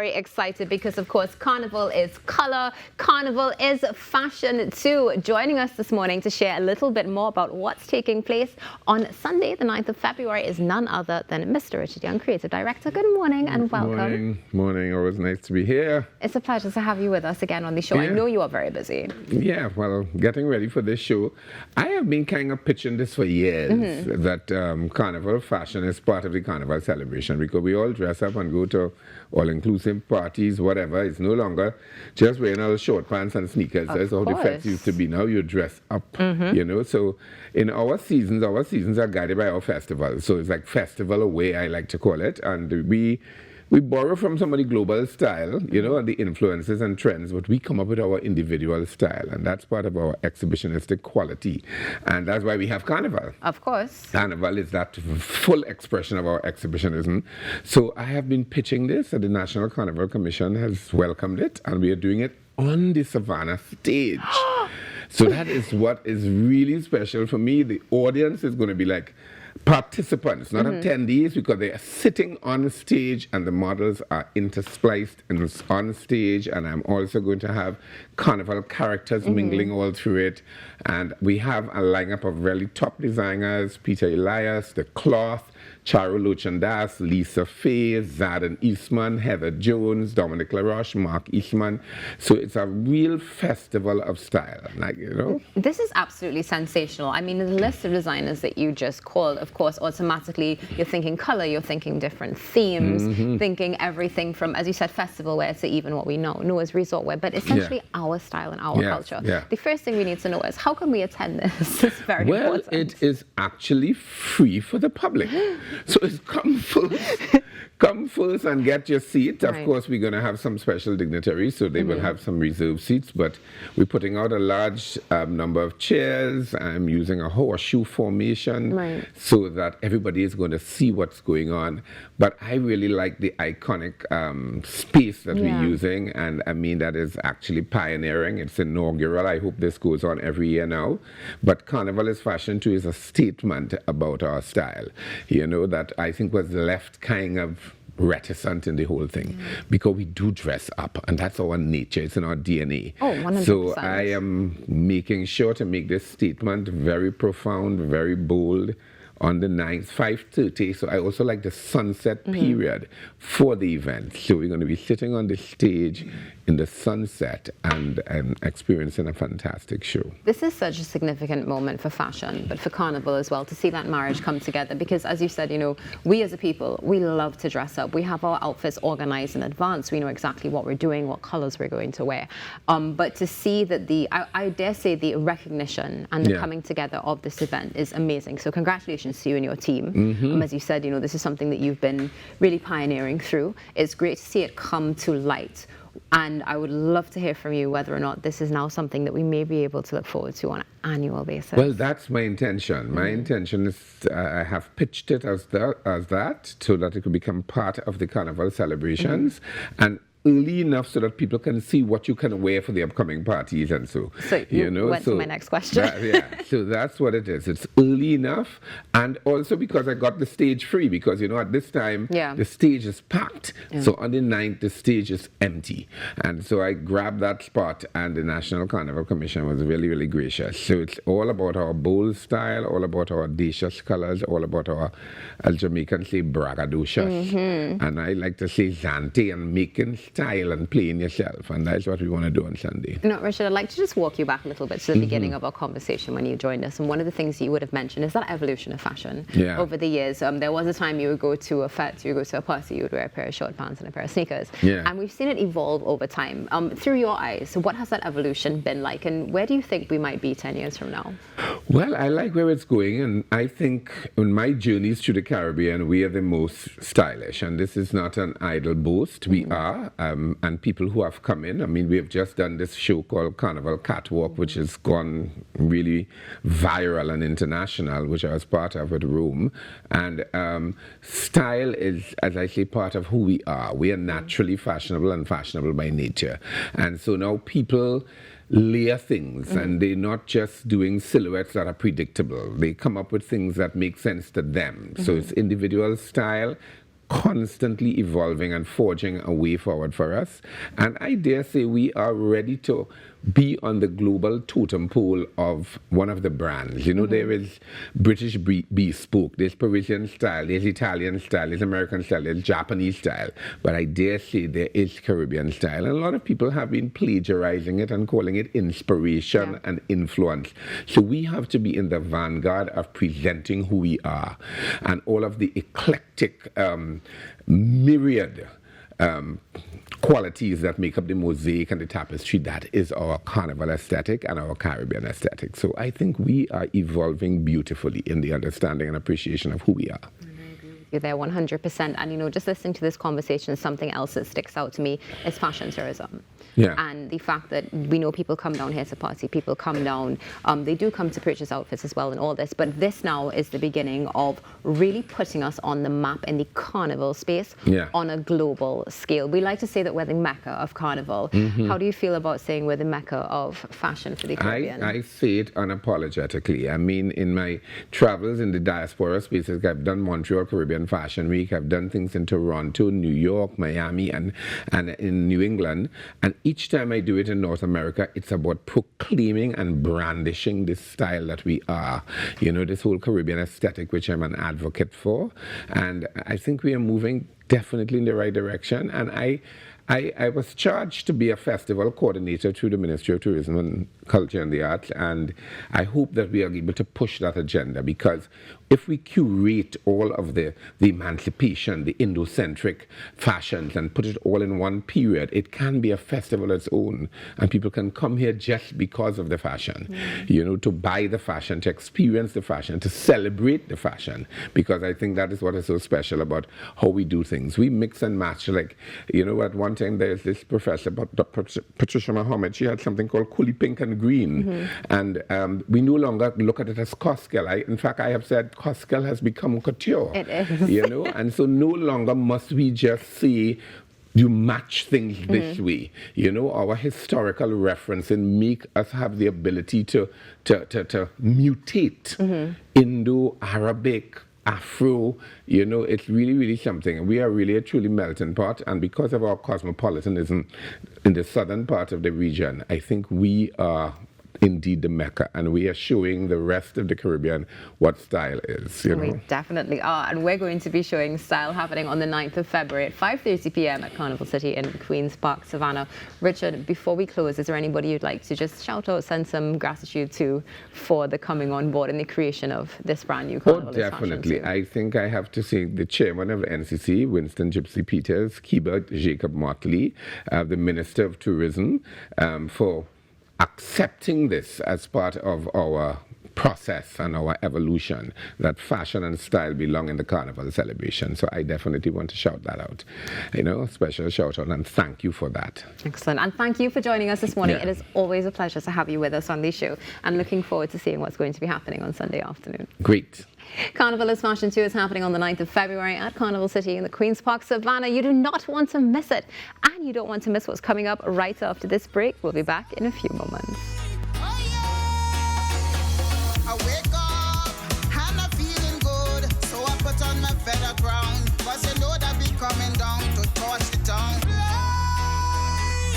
Very excited because, of course, Carnival is color, Carnival is fashion too. Joining us this morning to share a little bit more about what's taking place on Sunday, the 9th of February, is none other than Mr. Richard Young, Creative Director. Good morning and welcome. Morning. Always nice to be here. It's a pleasure to have you with us again on the show. Yeah. I know you are very busy. Yeah, well, getting ready for this show. I have been kind of pitching this for years, that Carnival fashion is part of the Carnival celebration, because we all dress up and go to all-inclusive parties, whatever. It's no longer just wearing all short pants and sneakers. That's how the fest used to be. Now you dress up, you know. So in our seasons are guided by our festivals. So it's like festival away, I like to call it. And we borrow from some of the global style, you know, and the influences and trends, but we come up with our individual style, and that's part of our exhibitionistic quality. And that's why we have Carnival. Of course. Carnival is that full expression of our exhibitionism. So I have been pitching this, and the National Carnival Commission has welcomed it, and we are doing it on the Savannah stage. So that is what is really special for me. The audience is going to be like participants, not attendees, because they are sitting on stage and the models are interspliced and on stage, and I'm also going to have Carnival characters mingling all through it. And we have a lineup of really top designers: Peter Elias, The Cloth, Charu Lochandas, Lisa Faye, Zaden Eastman, Heather Jones, Dominic LaRoche, Mark Eastman. So it's a real festival of style, like, you know. This is absolutely sensational. I mean, the list of designers that you just called, of course, automatically you're thinking color, you're thinking different themes, thinking everything from, as you said, festival wear to even what we know as resort wear, but essentially our style and our culture. Yeah. The first thing we need to know is, how can we attend this? It's very important. Well, it is actually free for the public. So it's come first and get your seat. Of course, we're going to have some special dignitaries, so they will have some reserved seats, but we're putting out a large number of chairs. I'm using a horseshoe formation so that everybody is going to see what's going on. But I really like the iconic space that we're using, and I mean, that is actually pioneering. It's inaugural. I hope this goes on every year now. But Carnival Is Fashion Too is a statement about our style, you know, that I think was left kind of reticent in the whole thing, because we do dress up, and that's our nature. It's in our DNA. Oh, 100%. So I am making sure to make this statement very profound, very bold, on the 9th, 5:30. So I also like the sunset period for the event. So we're going to be sitting on the stage in the sunset and experiencing a fantastic show. This is such a significant moment for fashion, but for Carnival as well, to see that marriage come together. Because as you said, you know, we as a people, we love to dress up. We have our outfits organized in advance. We know exactly what we're doing, what colors we're going to wear. But to see that I dare say the recognition and the coming together of this event is amazing. So congratulations to you and your team. As you said, you know, this is something that you've been really pioneering through. It's great to see it come to light. And I would love to hear from you whether or not this is now something that we may be able to look forward to on an annual basis. Well, that's my intention. My intention is I have pitched it as that so that it could become part of the Carnival celebrations, and early enough so that people can see what you can wear for the upcoming parties, and so you know, went to my next question. So that's what it is. It's early enough, and also because I got the stage free, because, you know, at this time the stage is packed. So on the 9th the stage is empty, and so I grabbed that spot, and the National Carnival Commission was really, really gracious. So it's all about our bold style, all about our audacious colors, all about our, as Jamaicans say, braggadocious, and I like to say zante, and making style and playing yourself, and that's what we want to do on Sunday. You know, Richard, I'd like to just walk you back a little bit to the beginning of our conversation when you joined us, and one of the things you would have mentioned is that evolution of fashion over the years. There was a time you would go to a fete, you would go to a party, you would wear a pair of short pants and a pair of sneakers, and we've seen it evolve over time. Through your eyes, so what has that evolution been like, and where do you think we might be 10 years from now? Well, I like where it's going, and I think in my journeys through the Caribbean, we are the most stylish, and this is not an idle boast. We are. And people who have come in, I mean, we have just done this show called Carnival Catwalk, which has gone really viral and international, which I was part of at Rome. And style is, as I say, part of who we are. We are naturally fashionable and fashionable by nature. And so now people layer things, and they're not just doing silhouettes that are predictable. They come up with things that make sense to them. So it's individual style constantly evolving and forging a way forward for us. And I dare say we are ready to be on the global totem pole of one of the brands. You know, there is British bespoke, there's Parisian style, there's Italian style, there's American style, there's Japanese style. But I dare say there is Caribbean style. And a lot of people have been plagiarizing it and calling it inspiration and influence. So we have to be in the vanguard of presenting who we are. And all of the eclectic, myriad qualities that make up the mosaic and the tapestry, that is our Carnival aesthetic and our Caribbean aesthetic. So I think we are evolving beautifully in the understanding and appreciation of who we are. You're there 100%. And, you know, just listening to this conversation, something else that sticks out to me is fashion tourism. Yeah. And the fact that we know people come down here to party, people come down, they do come to purchase outfits as well and all this, but this now is the beginning of really putting us on the map in the carnival space on a global scale. We like to say that we're the Mecca of carnival. How do you feel about saying we're the Mecca of fashion for the Caribbean? I say it unapologetically. I mean, in my travels in the diaspora spaces, I've done Montreal Caribbean Fashion Week, I've done things in Toronto, New York, Miami, and in New England, and each time I do it in North America, it's about proclaiming and brandishing this style that we are. You know, this whole Caribbean aesthetic, which I'm an advocate for. And I think we are moving definitely in the right direction. And I was charged to be a festival coordinator through the Ministry of Tourism and Culture and the Arts, and I hope that we are able to push that agenda, because if we curate all of the emancipation, the Indo-centric fashions, and put it all in one period, it can be a festival of its own, and people can come here just because of the fashion, you know, to buy the fashion, to experience the fashion, to celebrate the fashion, because I think that is what is so special about how we do things. We mix and match, like, you know, at one time there's this professor, Patricia Mohammed, she had something called Coolie Pink and Green, and we no longer look at it as Coskel. In fact, I have said Coskel has become couture. It is. You know, and so no longer must we just say you match things this way. You know, our historical referencing make us have the ability to mutate Indo-Arabic, Afro, you know, it's really, really something. We are really a truly melting pot, and because of our cosmopolitanism in the southern part of the region, I think we are indeed the Mecca, and we are showing the rest of the Caribbean what style is. You know? We definitely are, and we're going to be showing style happening on the 9th of February at 5:30 p.m. at Carnival City in Queen's Park, Savannah. Richard, before we close, is there anybody you'd like to just shout out, send some gratitude to for the coming on board and the creation of this brand new Carnival Is Fashion Too? Definitely. I think I have to say the chairman of NCC, Winston Gypsy Peters, Kibert Jacob Motley, the Minister of Tourism, for accepting this as part of our process and our evolution, that fashion and style belong in the Carnival celebration. So I definitely want to shout that out. You know, a special shout out, and thank you for that. Excellent. And thank you for joining us this morning. It is always a pleasure to have you with us on this show, and looking forward to seeing what's going to be happening on Sunday afternoon. Great. Carnival Is Fashion Too is happening on the 9th of February at Carnival City in the Queen's Park, Savannah. You do not want to miss it, and you don't want to miss what's coming up right after this break. We'll be back in a few moments.